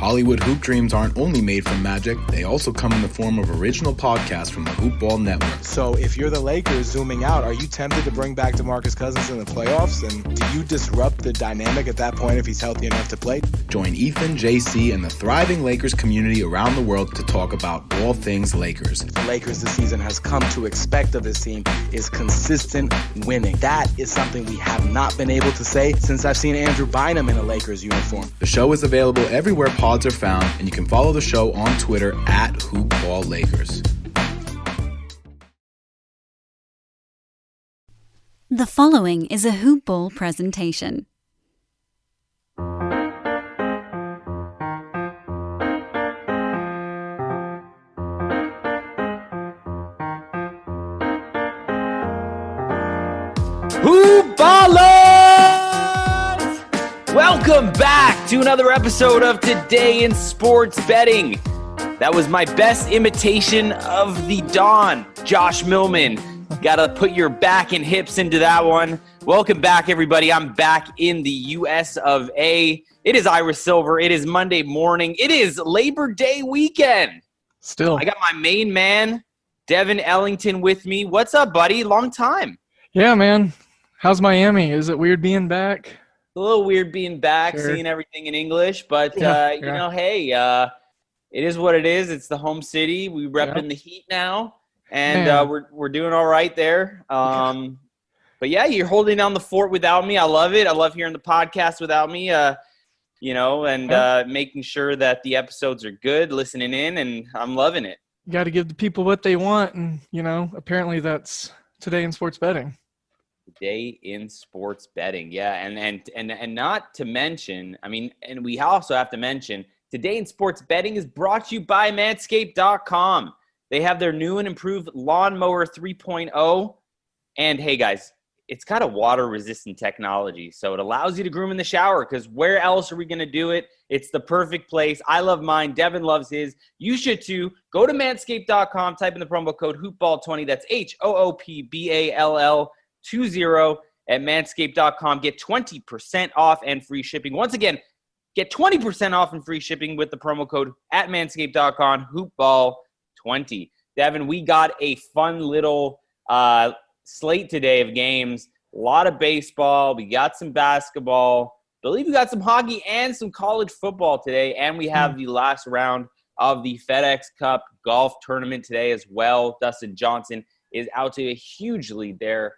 Hollywood Hoop Dreams aren't only made from magic, they also come in the form of original podcasts from the Hoop Ball Network. So if you're the Lakers zooming out, are you tempted to bring back DeMarcus Cousins in the playoffs? And do you disrupt the dynamic at that point if he's healthy enough to play? Join Ethan, JC, and the thriving Lakers community around the world to talk about all things Lakers. The Lakers this season has come to expect of this team is consistent winning. That is something we have not been able to say since I've seen Andrew Bynum in a Lakers uniform. The show is available everywhere pods are found, and you can follow the show on Twitter at HoopBallLakers. The following is a Hoop Ball presentation. Hoop Ballers! Welcome back to another episode of Today in Sports Betting. That was my best imitation of the Don, Josh Millman. Got to put your back and hips into that one. Welcome back, everybody. I'm back in the US of A. It is Ira Silver. It is Monday morning. It is Labor Day weekend. Still. I got my main man, Devin Ellington, with me. What's up, buddy? Long time. Yeah, man. How's Miami? Is it weird being back? A little weird being back, Sure. seeing everything in English, but, Yeah. you know, hey, it is what it is. It's the home city. We repping the Heat now, and we're doing all right there. But, yeah, you're holding down the fort without me. I love it. I love hearing the podcast without me, making sure that the episodes are good, listening in, and I'm loving it. You got to give the people what they want, and, apparently that's Today in Sports Betting. Today in sports betting. Yeah. And not to mention, and we also have to mention, Today in Sports Betting is brought to you by Manscaped.com. They have their new and improved Lawnmower 3.0. And hey, guys, it's got a water-resistant technology. So it allows you to groom in the shower, because where else are we going to do it? It's the perfect place. I love mine. Devin loves his. You should too. Go to Manscaped.com. Type in the promo code HoopBall20. That's HOOPBALL20 at Manscaped.com. Get 20% off and free shipping. Once again, get 20% off and free shipping with the promo code at Manscaped.com, HoopBall20. Devin, we got a fun little slate today of games. A lot of baseball. We got some basketball. I believe we got some hockey and some college football today. And we have the last round of the FedEx Cup golf tournament today as well. Dustin Johnson is out to a huge lead there.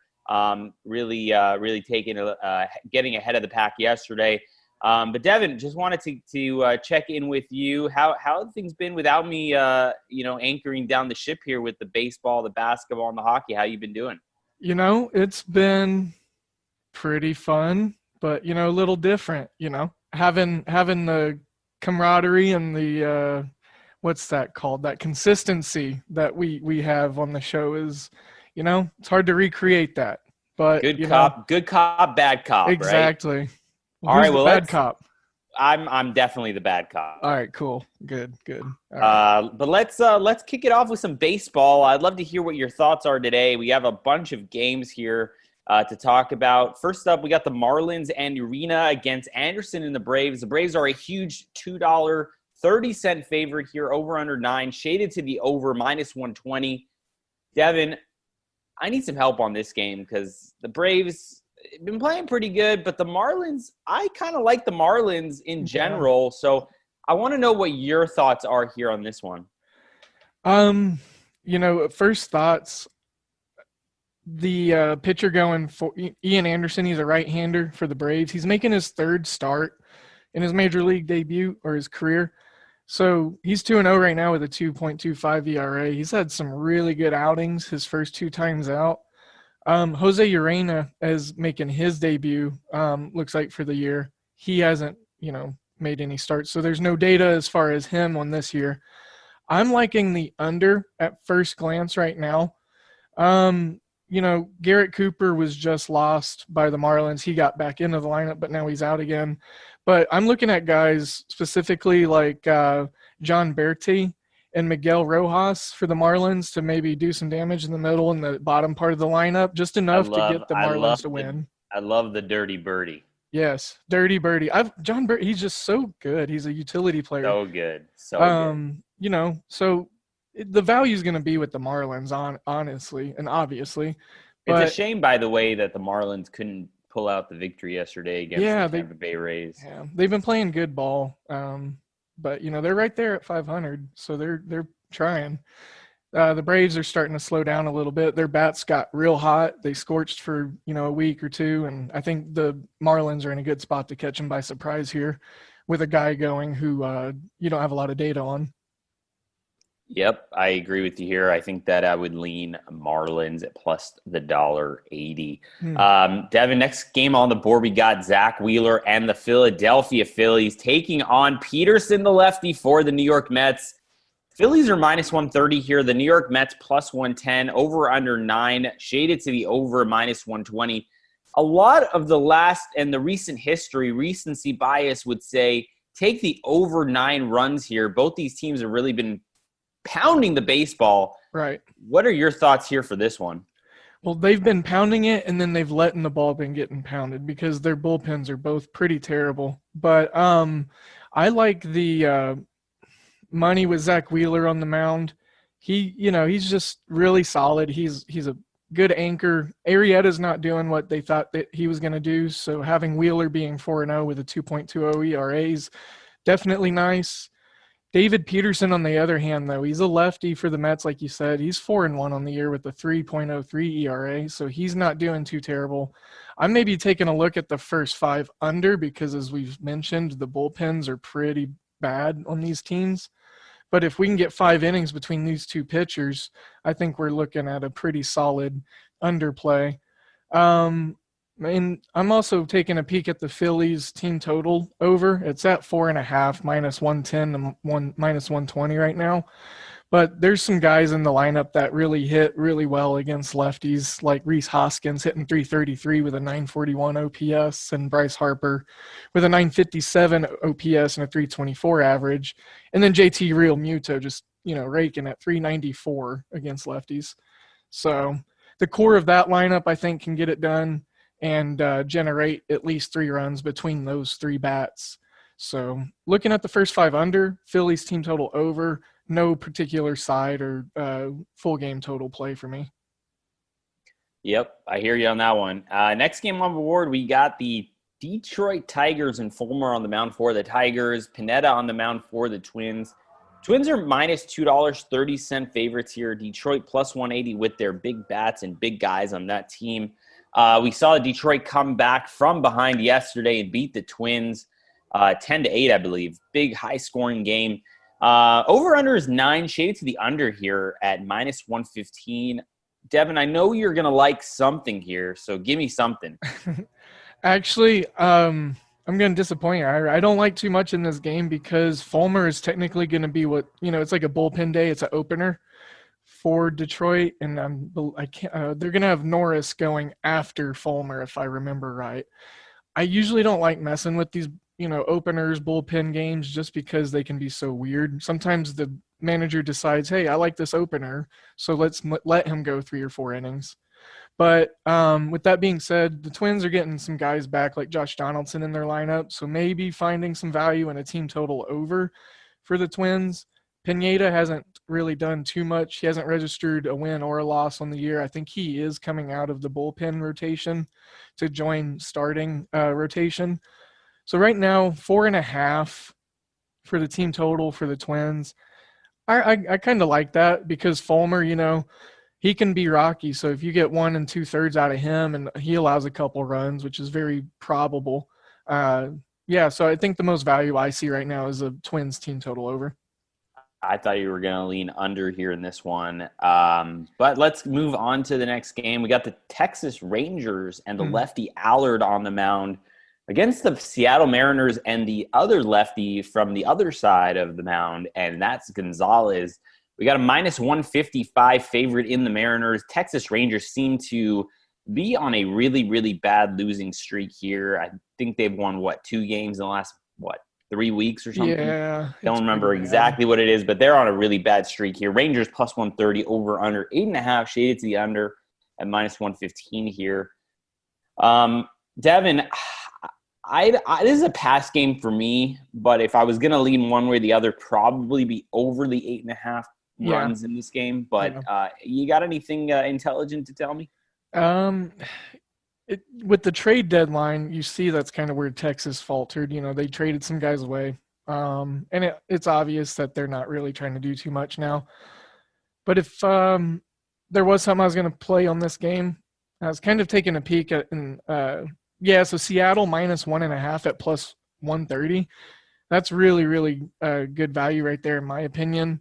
Really getting ahead of the pack yesterday. But Devin, just wanted to check in with you. How have things been without me, anchoring down the ship here with the baseball, the basketball, and the hockey? How you been doing? It's been pretty fun, but, a little different, having the camaraderie and the, what's that called? That consistency that we have on the show is, it's hard to recreate that, but good cop, bad cop. Exactly. Right? Well, all right. Well, bad cop. I'm definitely the bad cop. All right, cool. Good. All right. But let's kick it off with some baseball. I'd love to hear what your thoughts are today. We have a bunch of games here to talk about. First up, we got the Marlins and Urena against Anderson and the Braves. The Braves are a huge $2.30 favorite here, over under 9, shaded to the over -120. Devin, I need some help on this game because the Braves have been playing pretty good, but the Marlins, I kind of like the Marlins in general. So I want to know what your thoughts are here on this one. First thoughts, the pitcher going for Ian Anderson, he's a right-hander for the Braves. He's making his third start in his major league debut or his career. So he's 2-0 right now with a 2.25 ERA. He's had some really good outings his first 2 times out. Jose Urena is making his debut, looks like, for the year. He hasn't, made any starts. So there's no data as far as him on this year. I'm liking the under at first glance right now. Garrett Cooper was just lost by the Marlins. He got back into the lineup, but now he's out again. But I'm looking at guys specifically like John Berti and Miguel Rojas for the Marlins to maybe do some damage in the middle and the bottom part of the lineup, just enough to get the Marlins to win. I love the dirty birdie. Yes, Dirty Birdie. John Birdie, he's just so good. He's a utility player. So good. So good. You know, so the value is going to be with the Marlins, honestly and obviously. But It's a shame, by the way, that the Marlins couldn't pull out the victory yesterday against the Tampa Bay Rays. Yeah, they've been playing good ball. But you know, they're right there at 500, so they're trying. The Braves are starting to slow down a little bit. Their bats got real hot. They scorched for, a week or two, and I think the Marlins are in a good spot to catch them by surprise here with a guy going who you don't have a lot of data on. Yep, I agree with you here. I think that I would lean Marlins at plus the $1.80. Devin, next game on the board, we got Zach Wheeler and the Philadelphia Phillies taking on Peterson, the lefty, for the New York Mets. Phillies are minus 130 here. The New York Mets plus 110, over under 9, shaded to the over minus 120. A lot of the last and the recent history, recency bias would say take the over 9 runs here. Both these teams have really been pounding the baseball. Right. What are your thoughts here for this one? Well, they've been pounding it, and then they've letting the ball been getting pounded because their bullpens are both pretty terrible. But I like the money with Zach Wheeler on the mound. He's just really solid. He's a good anchor. Arrieta's not doing what they thought that he was going to do, so having Wheeler being 4-0 with a 2.20 ERA is definitely nice. David Peterson, on the other hand, though, he's a lefty for the Mets, like you said. He's 4-1 on the year with a 3.03 ERA, so he's not doing too terrible. I'm maybe taking a look at the first 5 under because, as we've mentioned, the bullpens are pretty bad on these teams. But if we can get 5 innings between these two pitchers, I think we're looking at a pretty solid underplay. And I'm also taking a peek at the Phillies team total over. It's at 4.5, minus 110 and minus 120 right now. But there's some guys in the lineup that really hit really well against lefties, like Rhys Hoskins hitting 333 with a 941 OPS, and Bryce Harper with a 957 OPS and a 324 average. And then JT Realmuto just, raking at 394 against lefties. So the core of that lineup, I think, can get it done and generate at least 3 runs between those 3 bats. So looking at the first 5 under, Phillies team total over, no particular side or full game total play for me. Yep, I hear you on that one. Next game on the board, we got the Detroit Tigers and Fulmer on the mound for the Tigers, Pineda on the mound for the Twins. Twins are minus $2.30 favorites here. Detroit plus 180 with their big bats and big guys on that team. We saw Detroit come back from behind yesterday and beat the Twins 10-8, I believe. Big, high-scoring game. Over-under is 9, shaded to the under here at minus 115. Devin, I know you're going to like something here, so give me something. Actually, I'm going to disappoint you. I don't like too much in this game because Fulmer is technically going to be it's like a bullpen day. It's an opener for Detroit, and they're going to have Norris going after Fulmer, if I remember right. I usually don't like messing with these, openers, bullpen games, just because they can be so weird. Sometimes the manager decides, hey, I like this opener, so let's let him go 3 or 4 innings. But with that being said, the Twins are getting some guys back like Josh Donaldson in their lineup, so maybe finding some value in a team total over for the Twins. Pineda hasn't really done too much. He hasn't registered a win or a loss on the year. I think he is coming out of the bullpen rotation to join starting rotation. So right now, 4.5 for the team total for the Twins. I kind of like that because Fulmer, he can be rocky. So if you get 1 2/3 out of him and he allows a couple runs, which is very probable. So I think the most value I see right now is a Twins team total over. I thought you were going to lean under here in this one. But let's move on to the next game. We got the Texas Rangers and the lefty Allard on the mound against the Seattle Mariners and the other lefty from the other side of the mound, and that's Gonzalez. We got a minus 155 favorite in the Mariners. Texas Rangers seem to be on a really, really bad losing streak here. I think they've won, 2 games in the last, 3 weeks or something? Yeah. Don't remember exactly what it is, but they're on a really bad streak here. Rangers plus 130, over under 8.5, shaded to the under at minus 115 here. Devin, This is a pass game for me, but if I was going to lean one way or the other, probably be over the 8.5 runs in this game. But you got anything intelligent to tell me? With the trade deadline, you see that's kind of where Texas faltered. They traded some guys away. And it's obvious that they're not really trying to do too much now. But if there was something I was going to play on this game, I was kind of taking a peek at, so Seattle -1.5 at plus 130. That's really, really good value right there, in my opinion,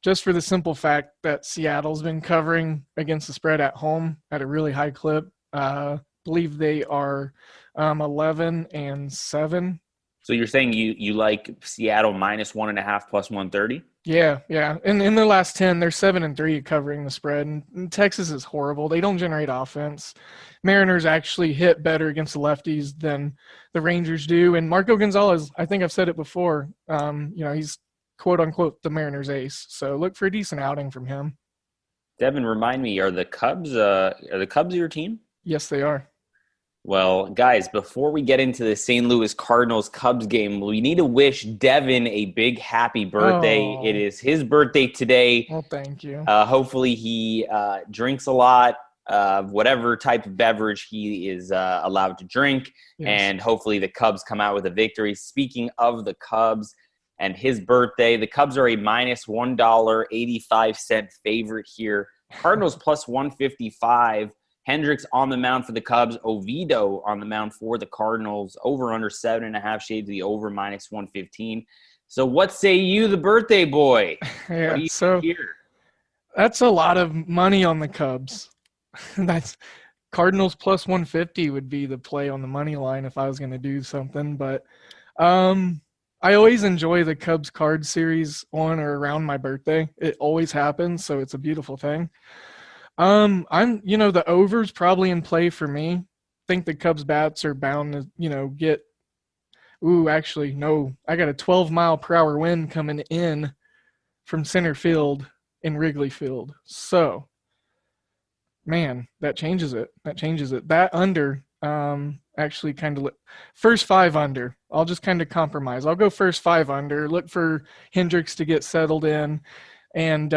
just for the simple fact that Seattle's been covering against the spread at home at a really high clip. Believe they are 11-7. So you're saying you like Seattle -1.5 plus 130? Yeah. And in the last 10, they're 7-3 covering the spread. And Texas is horrible. They don't generate offense. Mariners actually hit better against the lefties than the Rangers do. And Marco Gonzalez, I think I've said it before, he's quote unquote the Mariners ace. So look for a decent outing from him. Devin, remind me, are the Cubs your team? Yes, they are. Well, guys, before we get into the St. Louis Cardinals-Cubs game, we need to wish Devin a big happy birthday. Oh. It is his birthday today. Well, thank you. Hopefully he drinks a lot of whatever type of beverage he is allowed to drink, and hopefully the Cubs come out with a victory. Speaking of the Cubs and his birthday, the Cubs are a -$1.85 favorite here. Cardinals plus 155. Hendricks on the mound for the Cubs. Oviedo on the mound for the Cardinals. Over under 7.5 shades of the over -115. So what say you, the birthday boy? Yeah, so that's a lot of money on the Cubs. That's Cardinals plus 150 would be the play on the money line if I was going to do something. But I always enjoy the Cubs card series on or around my birthday. It always happens, so it's a beautiful thing. The over's probably in play for me. I think the Cubs bats are bound to, get, actually, no, I got a 12-mile-per-hour wind coming in from center field in Wrigley Field. So, man, that changes it. That under, actually kind of first 5 under. I'll just kind of compromise. I'll go first 5 under, look for Hendricks to get settled in, and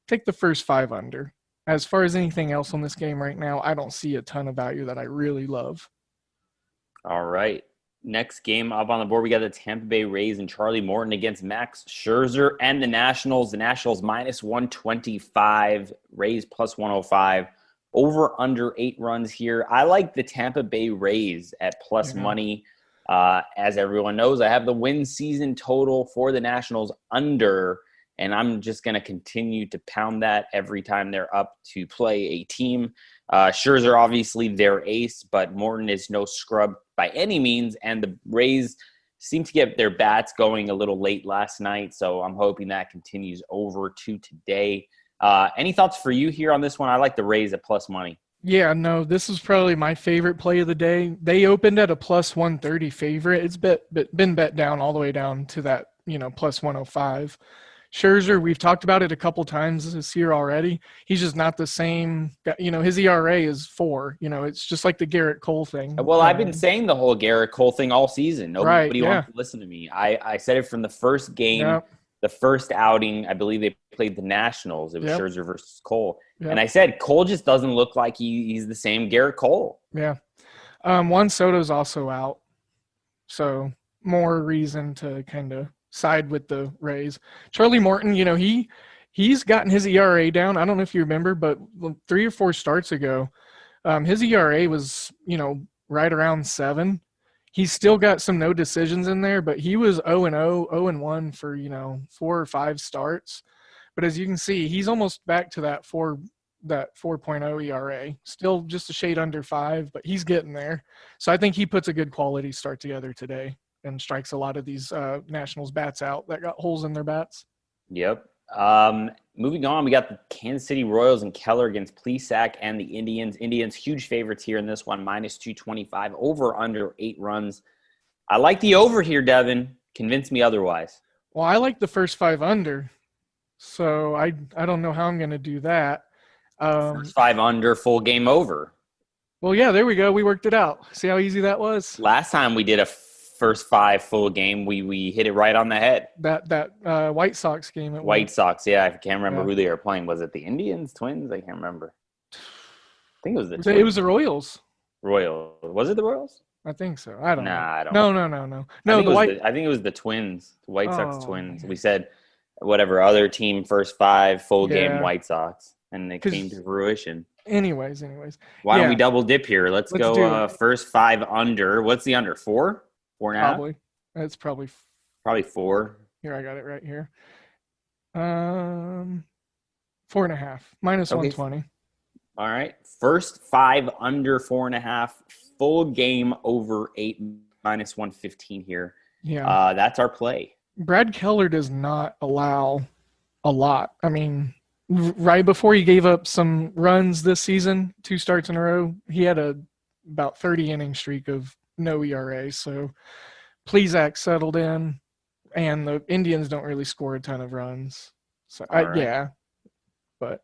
take the first 5 under. As far as anything else on this game right now, I don't see a ton of value that I really love. All right. Next game up on the board, we got the Tampa Bay Rays and Charlie Morton against Max Scherzer and the Nationals. The Nationals -125, Rays plus 105. Over under 8 runs here. I like the Tampa Bay Rays at plus money. As everyone knows, I have the win season total for the Nationals under, and I'm just going to continue to pound that every time they're up to play a team. Scherzer, obviously, their ace, but Morton is no scrub by any means, and the Rays seem to get their bats going a little late last night, so I'm hoping that continues over to today. Any thoughts for you here on this one? I like the Rays at plus money. Yeah, no, this is probably my favorite play of the day. They opened at a plus 130 favorite. It's been bet down all the way down to that, plus 105. Scherzer, we've talked about it a couple times this year already. He's just not the same. His ERA is 4. It's just like the Garrett Cole thing. Well, I've been saying the whole Garrett Cole thing all season. Nobody wants to listen to me. I said it from the first game, the first outing. I believe they played the Nationals. It was Scherzer versus Cole. And I said Cole just doesn't look like he's the same Garrett Cole. Yeah. Juan Soto's also out. So more reason to kind of side with the Rays. Charlie Morton, he's gotten his ERA down. I don't know if you remember, but 3 or 4 starts ago, his ERA was, right around 7. He's still got some no decisions in there, but he was 0-0, 0-1 for, 4 or 5 starts. But as you can see, he's almost back to that 4.0 ERA. Still just a shade under 5, but he's getting there. So I think he puts a good quality start together today and strikes a lot of these Nationals bats out that got holes in their bats. Yep. Moving on, we got the Kansas City Royals and Keller against Plesac and the Indians. Indians, huge favorites here in this one, -225, over under 8 runs. I like the over here, Devin. Convince me otherwise. Well, I like the first 5 under, so I don't know how I'm going to do that. First 5 under, full game over. Well, yeah, there we go. We worked it out. See how easy that was? Last time we did a first 5 full game, we hit it right on the head. That White Sox game. White Sox, yeah. I can't remember Yeah. who they were playing. Was it the Indians, Twins? I can't remember. I think it was the Twins. It was the Royals. Royals. Was it the Royals? I think so. I don't know. Nah, I don't. No. I think it was the Twins, the White Sox Twins. Man. We said whatever other team first 5 full game Yeah. White Sox, and it came to fruition. Anyways. Why don't we double dip here? Let's do go it. first 5 under. What's the under? 4? 4.5? Probably. It's probably 4. here. I got it right here. 4.5 minus Okay. 120. All right. First 5 under 4.5. Full game over 8 minus 115 here. Yeah. That's our play. Brad Keller does not allow a lot. I mean, right before he gave up some runs this season, 2 starts in a row, he had about 30 inning streak of no ERA. So Plesac settled in, and the Indians don't really score a ton of runs. So Right. yeah, but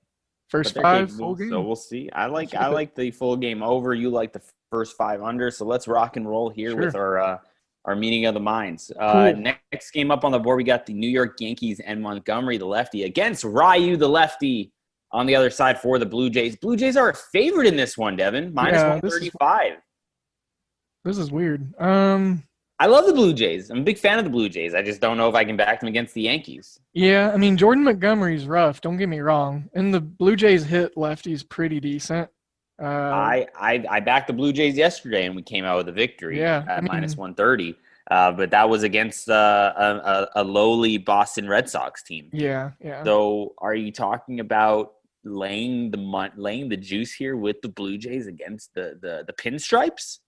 first But they're 5 capable, full game. so we'll see. I like the full game over. You like the first 5 under. So let's rock and roll here with our meeting of the minds. Cool. Next game up on the board, we got the New York Yankees and Montgomery, the lefty, against Ryu, the lefty, on the other side for the Blue Jays. Blue Jays are a favorite in this one, Devin, minus 135. This is weird. I love the Blue Jays. I'm a big fan of the Blue Jays. I just don't know if I can back them against the Yankees. Yeah, I mean, Jordan Montgomery's rough. Don't get me wrong. And the Blue Jays hit lefties pretty decent. I backed the Blue Jays yesterday, and we came out with a victory at minus 130. But that was against a lowly Boston Red Sox team. Yeah. So are you talking about laying the juice here with the Blue Jays against the Pinstripes?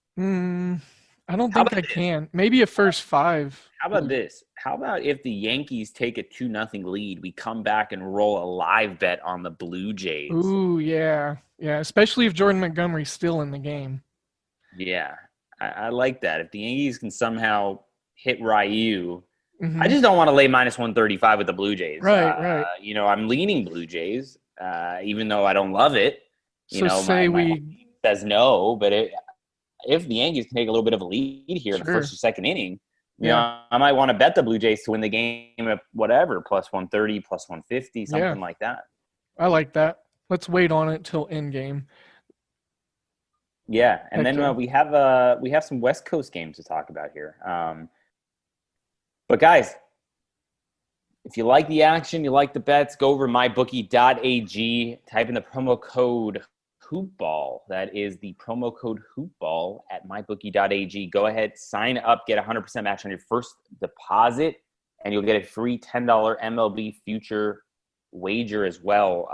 I don't think I can. Maybe a first 5. How about this? How about if the Yankees take a 2-0 lead, we come back and roll a live bet on the Blue Jays? Ooh, yeah. Yeah, especially if Jordan Montgomery's still in the game. Yeah, I like that. If the Yankees can somehow hit Ryu, Mhm. I just don't want to lay minus 135 with the Blue Jays. Right. I'm leaning Blue Jays, even though I don't love it. So say my says no, but if the Yankees can take a little bit of a lead here in the first or second inning, I might want to bet the Blue Jays to win the game at whatever, plus 130, plus 150, something like that. I like that. Let's wait on it till end game. Yeah, and then we have some West Coast games to talk about here. But guys, if you like the action, you like the bets, go over mybookie.ag, type in the promo code HoopBall. That is the promo code HoopBall at mybookie.ag. Go ahead, sign up, get 100% match on your first deposit, and you'll get a free $10 MLB future wager as well.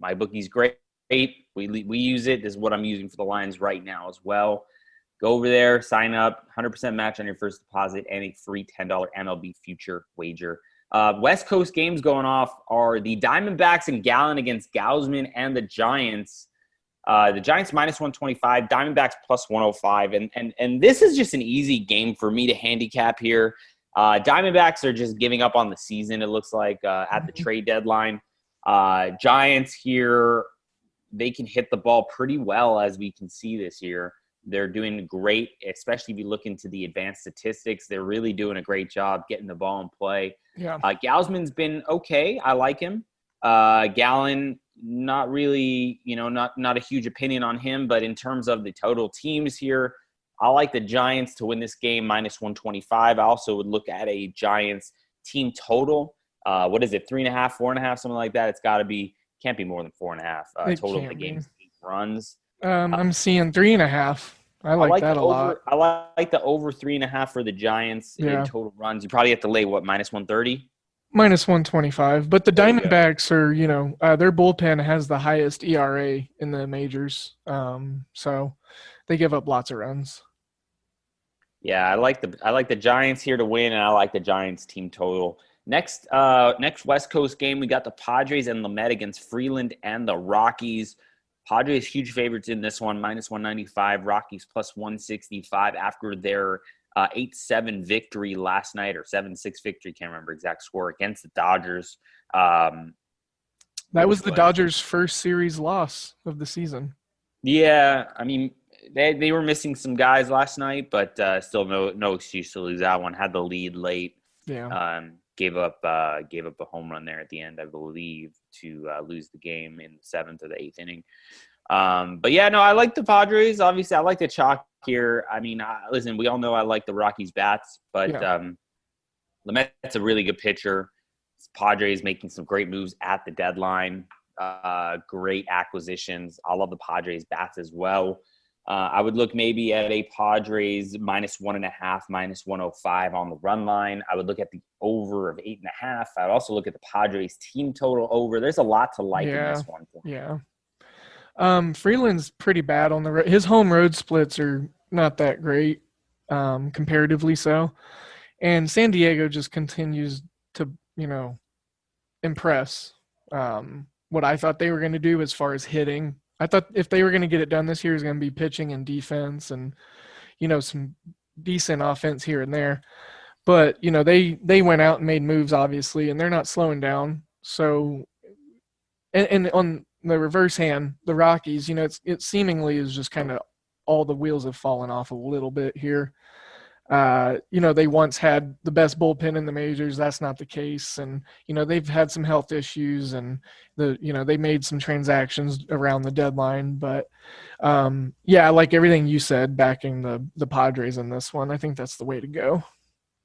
MyBookie's great. We use it. This is what I'm using for the Lions right now as well. Go over there, sign up, 100% match on your first deposit, and a free $10 MLB future wager. West Coast games going off are the Diamondbacks and Gallen against Gausman and the Giants. The Giants minus 125, Diamondbacks plus 105. And this is just an easy game for me to handicap here. Diamondbacks are just giving up on the season, it looks like, at the trade deadline. Giants here, they can hit the ball pretty well, as we can see this year. They're doing great, especially if you look into the advanced statistics. They're really doing a great job getting the ball in play. Yeah. Gausman's been okay. I like him. Gallen, not really, not a huge opinion on him, but in terms of the total teams here, I like the Giants to win this game minus 125. I also would look at a Giants team total. What is it, 3.5, 4.5, something like that? It's got to be, can't be more than 4.5 total of the game's runs. I'm seeing 3.5. I like that a lot. I like the over 3.5 for the Giants in total runs. You probably have to lay minus 130. Minus 125. But the Diamondbacks are, their bullpen has the highest ERA in the majors. So they give up lots of runs. Yeah, I like the Giants here to win, and I like the Giants team total. Next West Coast game, we got the Padres and Lamet against Freeland and the Rockies. Padres huge favorites in this one, minus 195. Rockies plus 165 after their 8-7 victory last night, or 7-6 victory, can't remember exact score, against the Dodgers. That was the Dodgers' first series loss of the season. Yeah, I mean, they were missing some guys last night, but still no excuse to lose that one. Had the lead late. Yeah. Gave up a home run there at the end, I believe, to lose the game in the 7th or the 8th inning. But yeah, no, I like the Padres. Obviously, I like the chalk here. I mean, listen, we all know I like the Rockies bats, but Yeah. Lamet's a really good pitcher. Padres making some great moves at the deadline. Great acquisitions. I love the Padres bats as well. I would look maybe at a Padres -1.5, -105 on the run line. I would look at the over of 8.5. I would also look at the Padres team total over. There's a lot to like in this one. Yeah. Freeland's pretty bad on the road. His home road splits are not that great, comparatively so. And San Diego just continues to, impress. What I thought they were going to do as far as hitting. I thought if they were going to get it done this year, it was going to be pitching and defense and, some decent offense here and there. But, they went out and made moves, obviously, and they're not slowing down. So, and on the reverse hand, the Rockies, it seemingly is just kind of all the wheels have fallen off a little bit here. They once had the best bullpen in the majors. That's not the case. And, they've had some health issues and they made some transactions around the deadline, but I like everything you said, backing the Padres in this one. I think that's the way to go.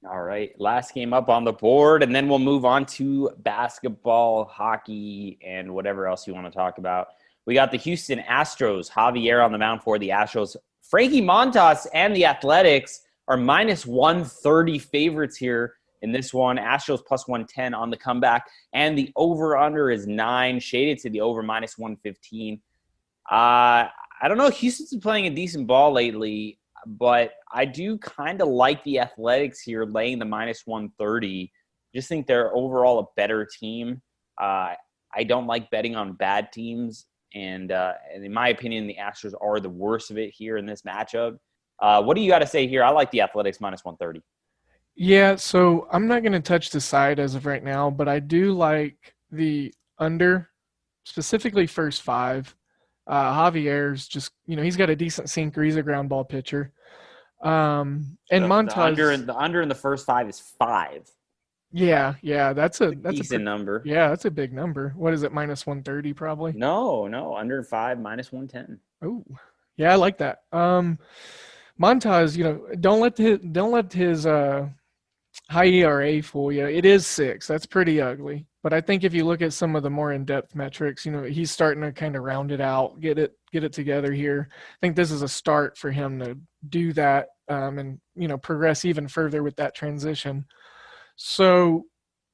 All right. Last game up on the board, and then we'll move on to basketball, hockey, and whatever else you want to talk about. We got the Houston Astros, Javier on the mound for the Astros. Frankie Montas and the Athletics are -130 favorites here in this one. Astros +110 on the comeback, and the over-under is 9, shaded to the over -115. I don't know. Houston's been playing a decent ball lately, but I do kind of like the Athletics here laying the -130. Just think they're overall a better team. I don't like betting on bad teams, and in my opinion, the Astros are the worst of it here in this matchup. What do you got to say here? I like the Athletics -130. Yeah, so I'm not going to touch the side as of right now, but I do like the under, specifically first 5. Javier's just, he's got a decent sinker. He's a ground ball pitcher. And Montas. The under in the first 5 is 5. Yeah, that's a decent number. Yeah, that's a big number. What is it, -130 probably? No, under 5, -110. Oh, yeah, I like that. Montas, don't let his high ERA fool you. It is 6. That's pretty ugly. But I think if you look at some of the more in-depth metrics, he's starting to kind of round it out, get it together here. I think this is a start for him to do that and progress even further with that transition. So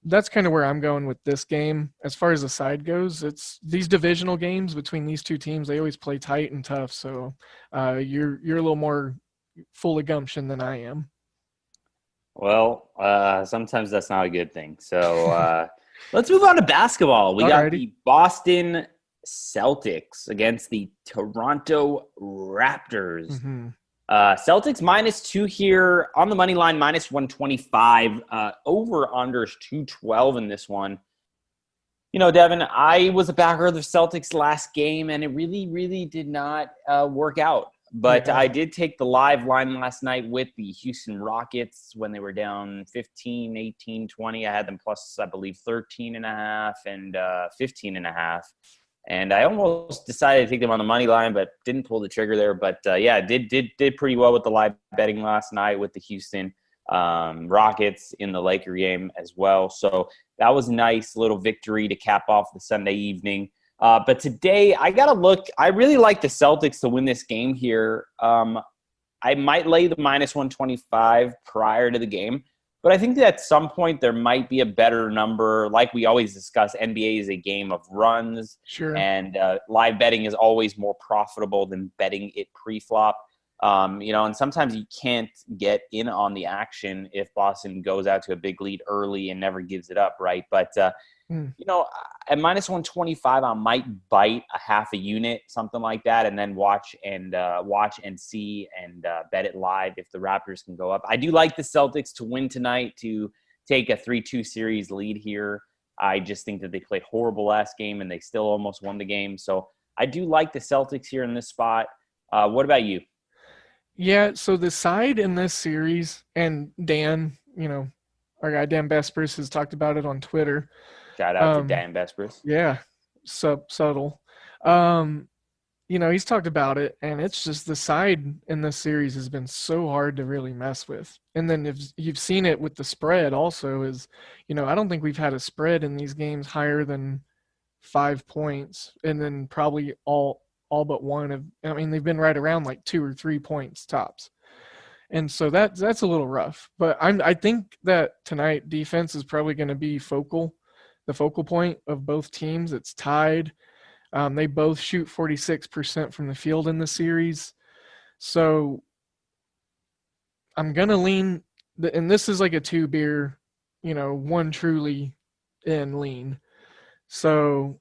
that's kind of where I'm going with this game. As far as the side goes, it's these divisional games between these two teams. They always play tight and tough. So you're a little more full of gumption than I am. Well, sometimes that's not a good thing. So let's move on to basketball. We got the Boston Celtics against the Toronto Raptors. Mm-hmm. Celtics -2 here on the money line, -125. Over under is 212 in this one. Devin, I was a backer of the Celtics last game, and it really, really did not work out. But I did take the live line last night with the Houston Rockets when they were down 15, 18, 20. I had them plus, I believe, 13.5 and 15.5. And I almost decided to take them on the money line, but didn't pull the trigger there. But did pretty well with the live betting last night with the Houston Rockets in the Laker game as well. So that was a nice little victory to cap off the Sunday evening. But today, I got to look. I really like the Celtics to win this game here. I might lay the -125 prior to the game. But I think that at some point there might be a better number. Like we always discuss, NBA is a game of runs. Sure. And live betting is always more profitable than betting it pre-flop. And sometimes you can't get in on the action if Boston goes out to a big lead early and never gives it up, right? But at -125, I might bite a half a unit, something like that, and then watch and see and bet it live if the Raptors can go up. I do like the Celtics to win tonight to take a 3-2 series lead here. I just think that they played horrible last game and they still almost won the game. So I do like the Celtics here in this spot. What about you? Yeah, so the side in this series, and Dan, our guy Dan Vespers has talked about it on Twitter. Shout out to Dan Vespers. Yeah, subtle. He's talked about it, and it's just the side in this series has been so hard to really mess with. And then if you've seen it with the spread also is, I don't think we've had a spread in these games higher than 5 points, and then probably all but one they've been right around like 2 or 3 points tops. And so that's a little rough. But I think that tonight defense is probably going to be the focal point of both teams. It's tied. They both shoot 46% from the field in the series. So I'm going to lean, and this is like a 2-beer, one truly in lean. So,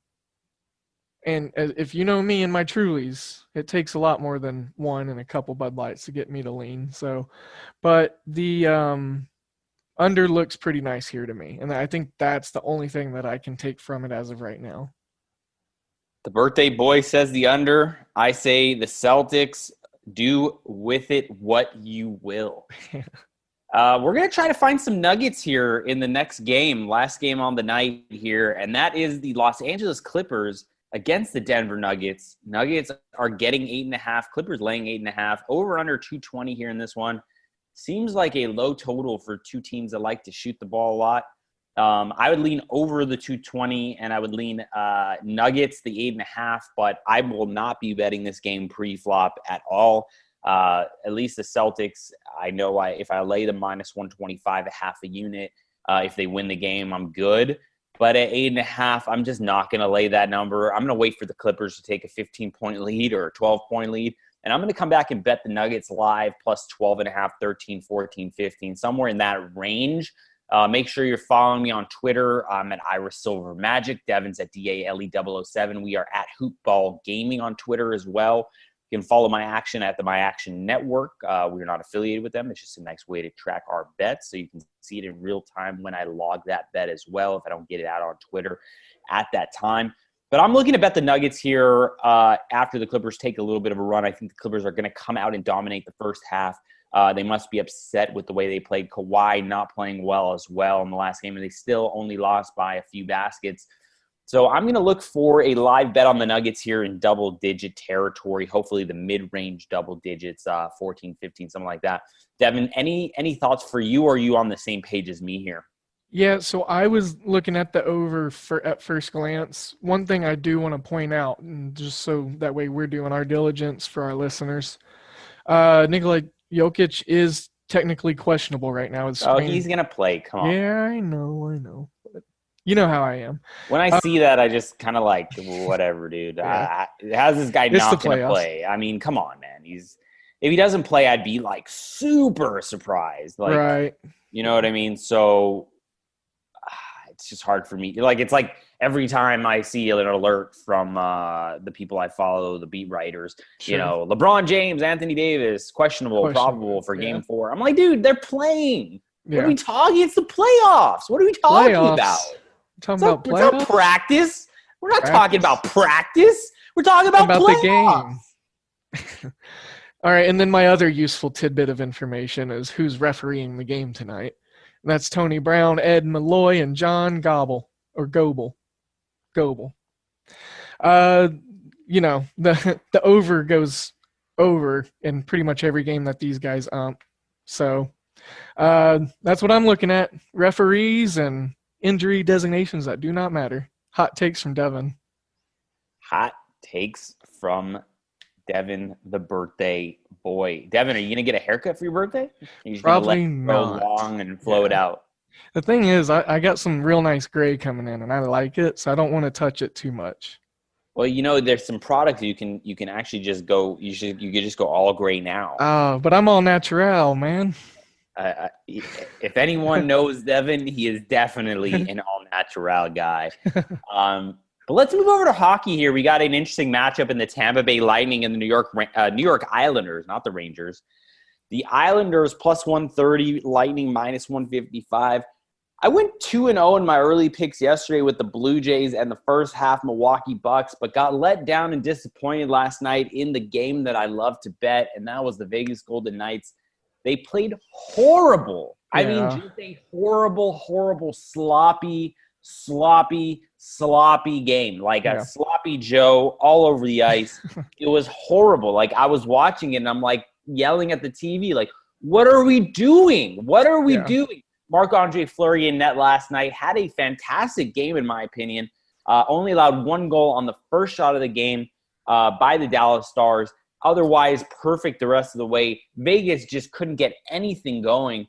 and if you know me and my Trulies, it takes a lot more than one and a couple Bud Lights to get me to lean. So, but the under looks pretty nice here to me. And I think that's the only thing that I can take from it as of right now. The birthday boy says the under. I say the Celtics. Do with it what you will. We're going to try to find some nuggets here in the next game, last game on the night here, and that is the Los Angeles Clippers against the Denver Nuggets. Nuggets are getting 8.5. Clippers laying 8.5. Over under 220 here in this one. Seems like a low total for two teams that like to shoot the ball a lot. I would lean over the 220, and I would lean Nuggets, the 8.5, but I will not be betting this game pre-flop at all. At least the Celtics, I know if I lay the minus 125, a half a unit, if they win the game, I'm good. But at 8.5, I'm just not going to lay that number. I'm going to wait for the Clippers to take a 15-point lead or a 12-point lead. And I'm going to come back and bet the Nuggets live plus 12.5, 13, 14, 15, somewhere in that range. Make sure you're following me on Twitter. I'm at Ira Silver Magic. Devin's at DALE007. We are at Hoopball Gaming on Twitter as well. You can follow My Action at the My Action Network. We're not affiliated with them. It's just a nice way to track our bets, so you can see it in real time when I log that bet as well, if I don't get it out on Twitter at that time. But I'm looking to bet the Nuggets here after the Clippers take a little bit of a run. I think the Clippers are going to come out and dominate the first half. They must be upset with the way they played. Kawhi not playing well as well in the last game, and they still only lost by a few baskets. So I'm going to look for a live bet on the Nuggets here in double-digit territory, hopefully the mid-range double digits, 14, 15, something like that. Devin, any thoughts for you, or are you on the same page as me here? Yeah, so I was looking at the over at first glance. One thing I do want to point out, and just so that way we're doing our diligence for our listeners, Nikola Jokic is technically questionable right now. Oh, he's going to play. Come on. Yeah, I know. But you know how I am. When I see that, I just kind of like, whatever, dude. Yeah. How's this guy not going to play? I mean, come on, man. If he doesn't play, I'd be like super surprised. Like, right. You know what I mean? So it's just hard for me. Like, it's like every time I see an alert from the people I follow, the beat writers, Sure. LeBron James, Anthony Davis, questionable, probable for game 4. I'm like, dude, they're playing. Yeah. What are we talking? It's the playoffs. What are we talking about? It's not practice. We're not talking about practice. We're talking about playoffs. The game. All right, and then my other useful tidbit of information is who's refereeing the game tonight. And that's Tony Brown, Ed Malloy, and John Goble. The over goes over in pretty much every game that these guys So that's what I'm looking at. Referees and injury designations that do not matter. Hot takes from Devin. Hot takes from Devin, the birthday boy. Devin, are you going to get a haircut for your birthday? You're just Probably gonna let it not. go long and flow it out. The thing is, I got some real nice gray coming in, and I like it, so I don't want to touch it too much. Well, there's some products you can actually just go. You could just go all gray now. But I'm all natural, man. If anyone knows Devin, he is definitely an all natural guy. But let's move over to hockey here. We got an interesting matchup in the Tampa Bay Lightning and the New York Islanders, not the Rangers. The Islanders plus 130, Lightning minus 155. I went 2-0 in my early picks yesterday with the Blue Jays and the first half Milwaukee Bucks, but got let down and disappointed last night in the game that I love to bet, and that was the Vegas Golden Knights. They played horrible. Yeah. I mean, just a horrible, sloppy game. Like a sloppy Joe all over the ice. It was horrible. Like, I was watching it, and I'm like yelling at the TV, like, what are we doing? What are we doing? Marc-Andre Fleury in net last night had a fantastic game, in my opinion. Only allowed one goal on the first shot of the game by the Dallas Stars. Otherwise, perfect the rest of the way. Vegas just couldn't get anything going.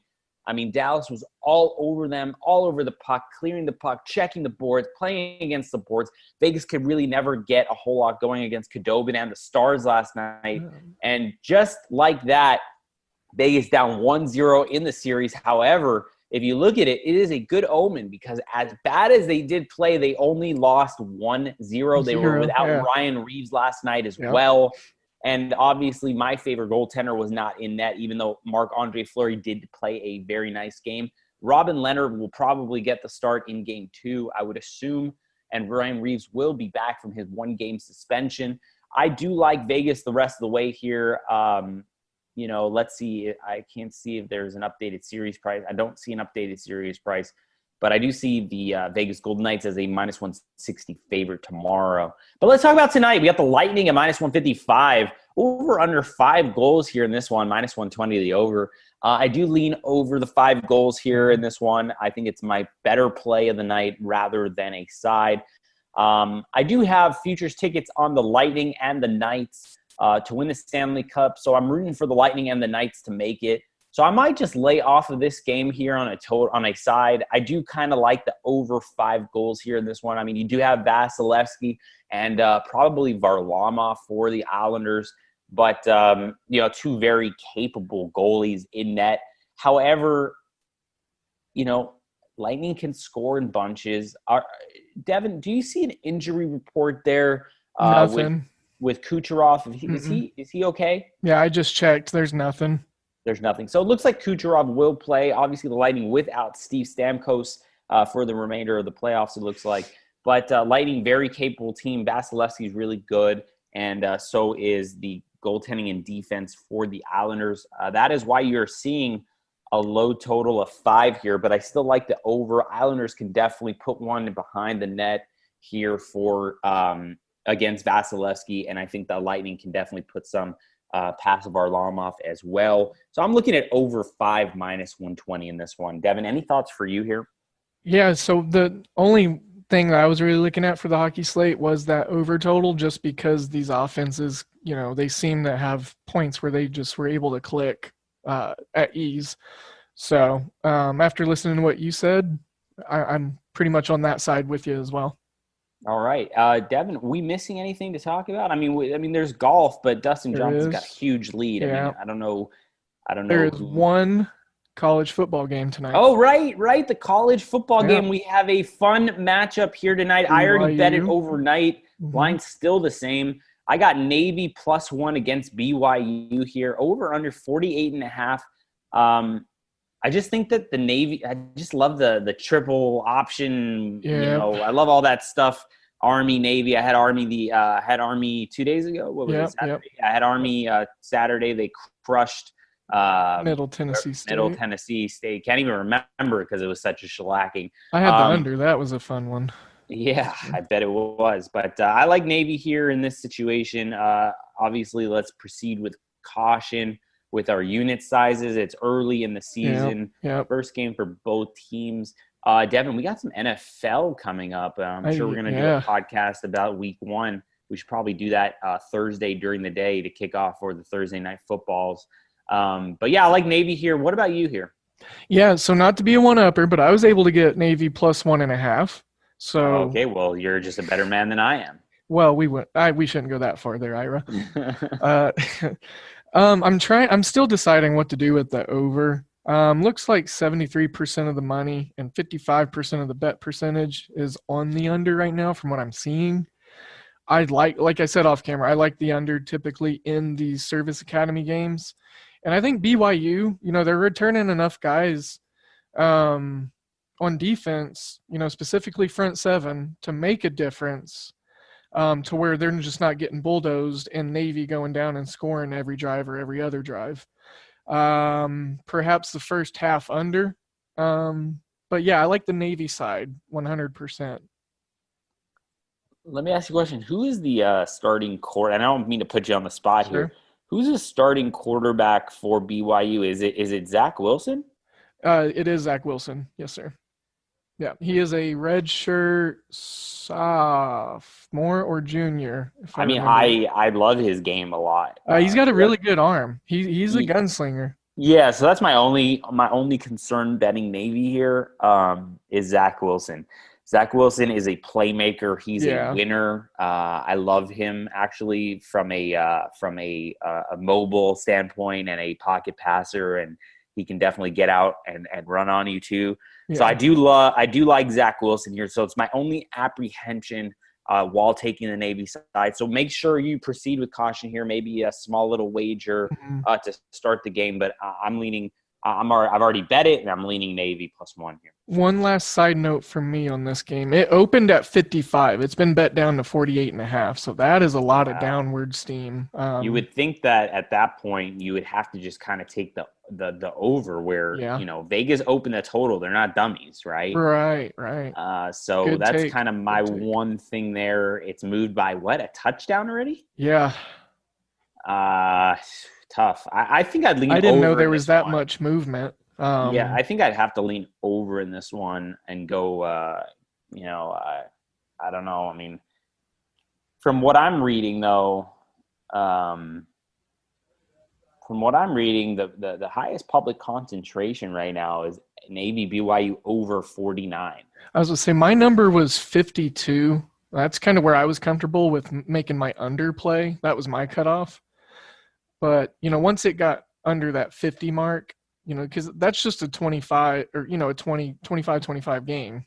I mean, Dallas was all over them, all over the puck, clearing the puck, checking the boards, playing against the boards. Vegas could really never get a whole lot going against Khudobin and the Stars last night. And just like that, Vegas down 1-0 in the series. However, if you look at it, it is a good omen because as bad as they did play, they only lost 1-0. They were without Ryan Reeves last night as well. And obviously my favorite goaltender was not in net, even though Marc-Andre Fleury did play a very nice game. Robin Leonard will probably get the start in game 2, I would assume. And Ryan Reeves will be back from his 1-game suspension. I do like Vegas the rest of the way here. Let's see. I can't see if there's an updated series price. I don't see an updated series price, but I do see the Vegas Golden Knights as a -160 favorite tomorrow. But let's talk about tonight. We got the Lightning at -155. Over under 5 goals here in this one, -120 the over. I do lean over the 5 goals here in this one. I think it's my better play of the night rather than a side. I do have futures tickets on the Lightning and the Knights to win the Stanley Cup. So I'm rooting for the Lightning and the Knights to make it. So I might just lay off of this game here on a side. I do kind of like the over 5 goals here in this one. I mean, you do have Vasilevsky and probably Varlamov for the Islanders, but 2 very capable goalies in net. However, Lightning can score in bunches. Devin, do you see an injury report there? Nothing. With Kucherov, is he okay? Yeah, I just checked. There's nothing. There's nothing. So it looks like Kucherov will play. Obviously, the Lightning without Steve Stamkos for the remainder of the playoffs, it looks like. But Lightning, very capable team. Vasilevsky is really good, and so is the goaltending and defense for the Islanders. That is why you're seeing a low total of 5 here, but I still like the over. Islanders can definitely put one behind the net here for against Vasilevsky, and I think the Lightning can definitely put some passive Varlamov as well. So I'm looking at over 5 -120 in this one. Devin, any thoughts for you here? Yeah, so the only thing that I was really looking at for the hockey slate was that over total, just because these offenses, they seem to have points where they just were able to click at ease. So after listening to what you said, I'm pretty much on that side with you as well. All right. Devin, are we missing anything to talk about? I mean, there's golf, but Dustin Johnson's got a huge lead. Yeah. I mean, I don't know. There is one college football game tonight. Oh, right. The college football game. We have a fun matchup here tonight. I already bet it overnight. Line's still the same. I got Navy +1 against BYU here. Over under 48.5. I just think that the Navy, I just love the triple option. Yeah. I love all that stuff. Army, Navy. I had Army 2 days ago. What was it? Saturday? I had Army Saturday. They crushed Middle Tennessee State. Can't even remember because it was such a shellacking. I had the under. That was a fun one. Yeah, I bet it was. But I like Navy here in this situation. Obviously, let's proceed with caution with our unit sizes. It's early in the season. Yep. First game for both teams. Devin, we got some NFL coming up. I'm sure we're going to do a podcast about week 1. We should probably do that Thursday during the day to kick off for the Thursday night footballs. But yeah, I like Navy here. What about you here? Yeah, so not to be a one-upper, but I was able to get Navy +1.5. So okay, well, you're just a better man than I am. Well, we shouldn't go that far there, Ira. I'm still deciding what to do with the over. Looks like 73% of the money and 55% of the bet percentage is on the under right now from what I'm seeing. Like I said off camera, I like the under typically in these service academy games. And I think BYU, they're returning enough guys on defense, specifically front seven, to make a difference, to where they're just not getting bulldozed and Navy going down and scoring every drive or every other drive. Perhaps the first half under. But yeah, I like the Navy side 100%. Let me ask you a question. Who is the starting quarter? And I don't mean to put you on the spot here. Who's the starting quarterback for BYU? Is it Zach Wilson? It is Zach Wilson. Yes, sir. Yeah, he is a redshirt sophomore or junior. I love his game a lot. He's got a really good arm. He's a gunslinger. Yeah, so that's my only concern betting Navy here is Zach Wilson. Zach Wilson is a playmaker. He's a winner. I love him actually from a mobile standpoint and a pocket passer, and he can definitely get out and run on you too. Yeah. So I do like Zach Wilson here. So it's my only apprehension while taking the Navy side. So make sure you proceed with caution here. Maybe a small little wager to start the game, but I'm leaning. I've already bet it, and I'm leaning Navy +1 here. One last side note from me on this game. It opened at 55. It's been bet down to 48.5. So that is a lot of downward steam. You would think that at that point you would have to just kind of take the over where, Vegas opened the total. They're not dummies, right? Right. So good that's kind of my one thing there. It's moved by a touchdown already? Yeah. Tough. I think I'd lean over. I didn't know there was that much movement. I think I'd have to lean over in this one and go, I don't know. I mean, from what I'm reading, though, the highest public concentration right now is Navy BYU over 49. I was going to say my number was 52. That's kind of where I was comfortable with making my underplay. That was my cutoff. But, once it got under that 50 mark, because that's just a 25 or, a 25 game,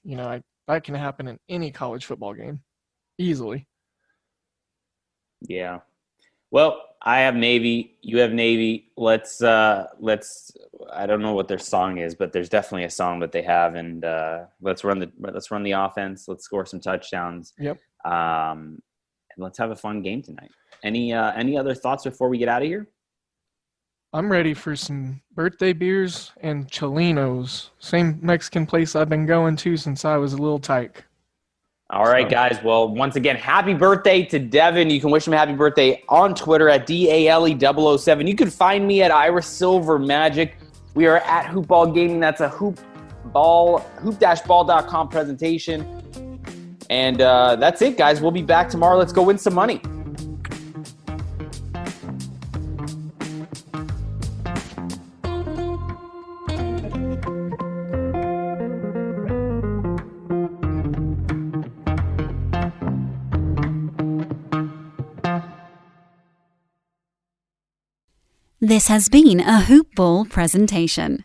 that can happen in any college football game easily. Yeah. Well, I have Navy. You have Navy. Let's I don't know what their song is, but there's definitely a song that they have. And let's run the offense. Let's score some touchdowns. Yep. And let's have a fun game tonight. Any other thoughts before we get out of here? I'm ready for some birthday beers and Cholinos. Same Mexican place I've been going to since I was a little tyke. All right, guys. Well, once again, happy birthday to Devin. You can wish him a happy birthday on Twitter at DALE007. You can find me at Iris Silver Magic. We are at Hoopball Gaming. That's a hoop-ball.com presentation. And that's it, guys. We'll be back tomorrow. Let's go win some money. This has been a Hoop Ball presentation.